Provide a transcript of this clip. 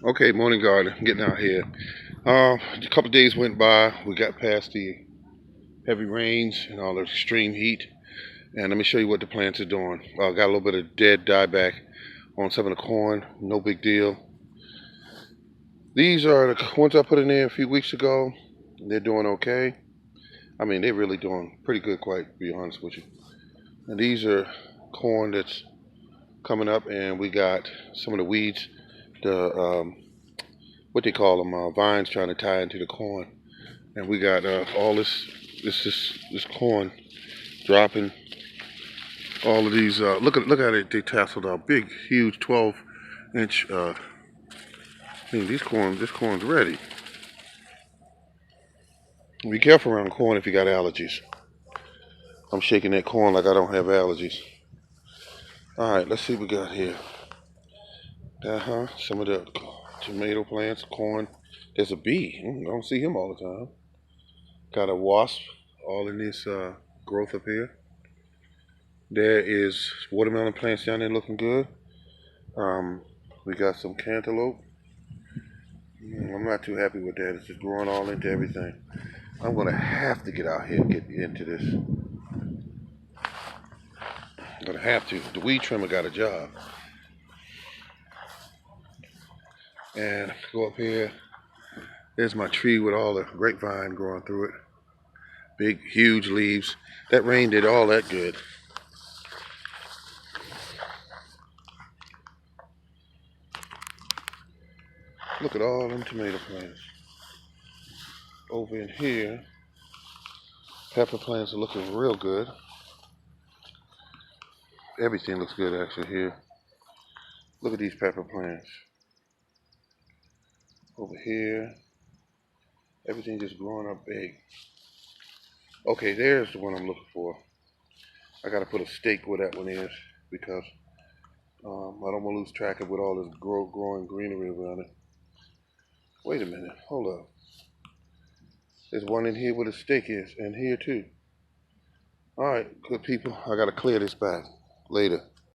Okay, morning garden. I'm getting out here. A couple days went by. We got past the heavy rains and all the extreme heat. And let me show you what the plants are doing. Got a little bit of dead dieback on some of the corn. No big deal. These are the ones I put in there a few weeks ago. They're doing okay. I mean, they're really doing pretty good, quite to be honest with you. And these are corn that's coming up, and we got some of the weeds, the what they call them, vines trying to tie into the corn. And we got all this corn dropping. All of these. Look at it. They tasseled out big, huge 12-inch. I mean, this corn's ready. Be careful around corn if you got allergies. I'm shaking that corn like I don't have allergies. All right, let's see what we got here. Some of the tomato plants, corn. There's a bee. I don't see him all the time. Got a wasp all in this growth up here. There is watermelon plants down there looking good. Um, we got some cantaloupe. I'm not too happy with that. It's just growing all into everything. I'm gonna have to get out here and get into this. I'm gonna have to. The weed trimmer got a job. And go up here. There's my tree with all the grapevine growing through it. Big, huge leaves. That rain did all that good. Look at all them tomato plants. Over in here, pepper plants are looking real good. Everything looks good actually here. Look at these pepper plants. Over here, everything just growing up big. Okay, there's the one I'm looking for. I gotta put a stake where that one is because I don't want to lose track of with all this growing greenery around it. Wait a minute, hold up. There's one in here where the stake is, and here too. All right, good people. I gotta clear this back later.